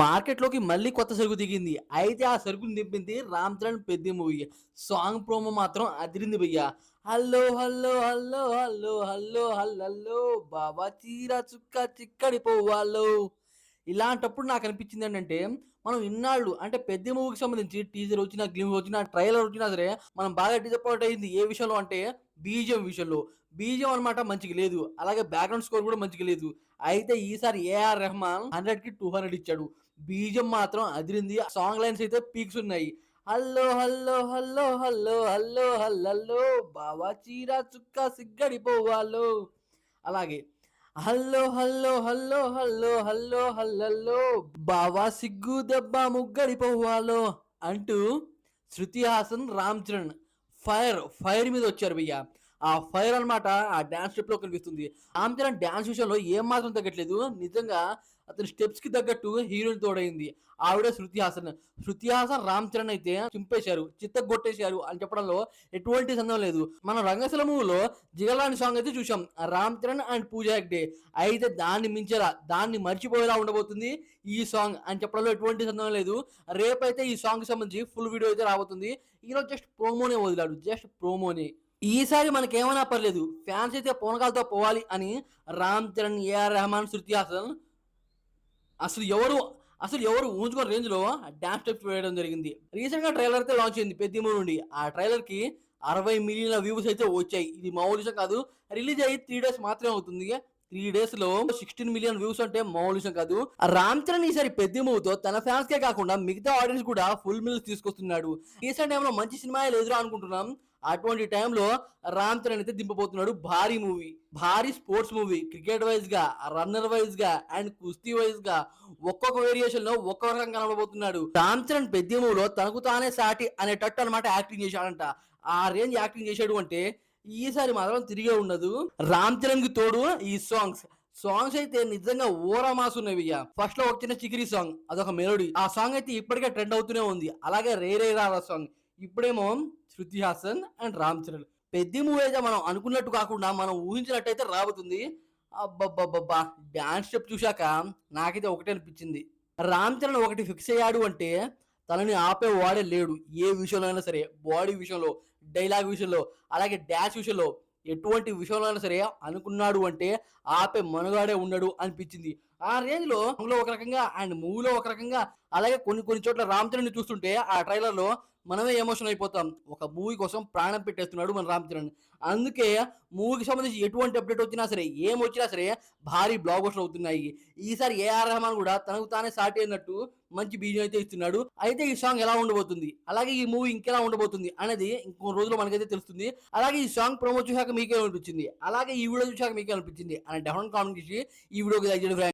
మార్కెట్‌లోకి మళ్ళీ కొత్త సరుకు దిగింది. అయితే ఆ సరుకుని దింపింది 'Ram Charan' 'Peddi' movie. Song promo మాత్రం అదిరింది భయ్యా. Hello hello hello hello hello హల్లల్లో బావా చీర చుక్క చిక్కడి పువ్వాలో. ఇలాంటప్పుడు నాకనిపించిందేంటంటే, మనం ఇన్నాళ్ళు అంటే 'పెద్ది' మూవీకి సంబంధించి టీజర్ వచ్చినా, గ్లింప్స్ వచ్చినా, ట్రైలర్ వచ్చినా సరే, మనం బాగా డిసప్పాయింట్ అయింది ఏ విషయంలో అంటే బీజీఎం విషయంలో. బీజీఎం అనమాట మంచిగా లేదు. అలాగే బ్యాక్‌గ్రౌండ్ స్కోర్ కూడా మంచిగా లేదు. అయితే ఈసారి ఏఆర్ రెహమాన్ 100కి 200 ఇచ్చాడు. బీజీఎం మాత్రం అదిరింది. సాంగ్ లైన్స్ అయితే పీక్స్ ఉన్నాయి. Hello hello hello hello hello హల్లల్లో బావా చీర చుక్క సిగ్గడి పోవాలో. అలాగే hello hello hello hello hello హల్లల్లో బావా సిగ్గు దెబ్బ ముగ్గడి పోవాలో అంటూ శృతి హాసన్, రామ్ చరణ్ ఫైర్ మీద వచ్చారు భయ్య. ఆ ఫైర్ అనమాట ఆ డాన్స్ స్టెప్‌లో కనిపిస్తుంది. రామ్ చరణ్ డాన్స్ విషయంలో ఏమాత్రం తగ్గట్లేదు. నిజంగా అతని స్టెప్స్‌కి తగ్గట్టు హీరోయిన్ తోడైంది. ఆవిడే శృతి హాసన్. శృతి హాసన్, రామ్ చరణ్ అయితే చింపేశారు, చిత్తగొట్టేశారు అని చెప్పడంలో ఎటువంటి సందేహం లేదు. మనం 'రంగస్థలం' మూవీలో 'జిగర్లాని' సాంగ్ అయితే చూసాం. రామ్ చరణ్ అండ్ పూజా హెగ్డే. అయితే దాన్ని మించేలా, దాన్ని మర్చిపోయేలా ఉండబోతుంది ఈ సాంగ్ అని చెప్పడంలో ఎటువంటి సందేహం లేదు. రేపైతే ఈ సాంగ్‌కి సంబంధించి ఫుల్ వీడియో అయితే రాబోతుంది. ఈరోజు జస్ట్ ప్రోమోనే వదిలాడు. జస్ట్ ప్రోమోనే. ఈసారి మనకేమైనా పర్లేదు. ఫ్యాన్స్ అయితే పూనకాలతో పోవాలి అని రామ్ చరణ్, ఏఆర్ రెహమాన్, శృతి హాసన్ అసలు ఎవరు అసలు ఎవరు ఊహించుకోని రేంజ్‌లో డాన్స్ స్టెప్స్ వేయడం జరిగింది. రీసెంట్‌గా ట్రైలర్ అయితే లాంచ్ అయింది 'పెద్ది' మూవీ నుండి. ఆ ట్రైలర్‌కి 60 మిలియన్ల వ్యూస్ అయితే వచ్చాయి. ఇది మామూలు విషయం కాదు. రిలీజ్ అయ్యి 3 డేస్ మాత్రమే అవుతుంది. 3 డేస్‌లో 16 మిలియన్ వ్యూస్ అంటే మామూలు విషయం కాదు. రామ్ చరణ్ ఈసారి 'పెద్ది' మూవీతో తన ఫ్యాన్స్‌కే కాకుండా మిగతా ఆడియన్స్ కూడా ఫుల్ మీల్స్ తీసుకొస్తున్నాడు. రీసెంట్ టైమ్‌లో మంచి సినిమాయే లేదురా అనుకుంటున్నాం. అటువంటి టైంలో రామ్ చరణ్ అయితే దింపబోతున్నాడు భారీ మూవీ. భారీ స్పోర్ట్స్ మూవీ. క్రికెట్ వైస్‌గా, రన్నర్ వైస్‌గా అండ్ కుస్తీ వైస్‌గా ఒక్కొక్క వేరియేషన్‌లో ఒక్కో రకంగా కనబడబోతున్నాడు. రామ్ చరణ్ 'పెద్ది' మూవీలో తనకు తానే సాటి అనేటట్టు అనమాట యాక్టింగ్ చేశాడంట. ఆ రేంజ్ యాక్టింగ్ చేశాడు అంటే ఈసారి మాత్రం తిరిగే ఉండదు. రామ్ చరణ్‌కి తోడు ఈ సాంగ్స్ అయితే నిజంగా ఊరా మాస్ ఉన్నాయి భయ్యా. ఫస్ట్ లో ఒక చిన్న చికిరి సాంగ్, అదొక మెలోడీ. ఆ సాంగ్ అయితే ఇప్పటికే ట్రెండ్ అవుతూనే ఉంది. అలాగే 'రే రే రారా' సాంగ్. ఇప్పుడేమో శృతి హాసన్ అండ్ రామ్ చరణ్. 'పెద్ది' మూవీ అయితే మనం అనుకున్నట్టు కాకుండా మనం ఊహించినట్టయితే రాబోతుంది. అబ్బబ్బబ్బబ్బా! డాన్స్ స్టెప్ చూశాక నాకైతే ఒకటే అనిపించింది. రామ్ చరణ్ ఒకటి ఫిక్స్ అయ్యాడు అంటే తనని ఆపేవాడే లేడు. ఏ విషయంలో అయినా సరే. బాడీ విషయంలో, డైలాగ్ విషయంలో, అలాగే డాన్స్ విషయంలో ఎటువంటి విషయంలో అయినా సరే అనుకున్నాడు అంటే ఆపే మనుగాడే ఉండడు అనిపించింది. ఆ రేంజ్‌లో సాంగ్‌లో ఒక రకంగా అండ్ మూవీలో ఒక రకంగా అలాగే కొన్ని కొన్ని చోట్ల రామ్ చరణ్‌ని చూస్తుంటే ఆ ట్రైలర్‌లో మనమే ఎమోషన్ అయిపోతాం. ఒక మూవీ కోసం ప్రాణం పెట్టేస్తున్నాడు మన రామ్ చరణ్. అందుకే మూవీకి సంబంధించి ఎటువంటి అప్డేట్ వచ్చినా సరే, ఏమొచ్చినా సరే భారీ బ్లాక్ బస్టర్ అవుతున్నాయి. ఈసారి ఏఆర్ రెహమాన్ కూడా తనకు తానే సాటి అయినట్టు మంచి బీజం అయితే ఇస్తున్నాడు. అయితే ఈ సాంగ్ ఎలా ఉండబోతుంది? అలాగే ఈ మూవీ ఇంకెలా ఉండబోతుంది? అనేది ఇంకొన్ని రోజుల్లో మనకైతే తెలుస్తుంది. అలాగే ఈ సాంగ్ ప్రోమో చూసాక మీకేమనిపించింది? అలాగే ఈ వీడియో చూసాక మీకేమనిపించింది? అని డెఫినెట్ కామెంట్ చేసి ఈ వీడియోకి లైక్ చేయండి ఫ్రెండ్స్.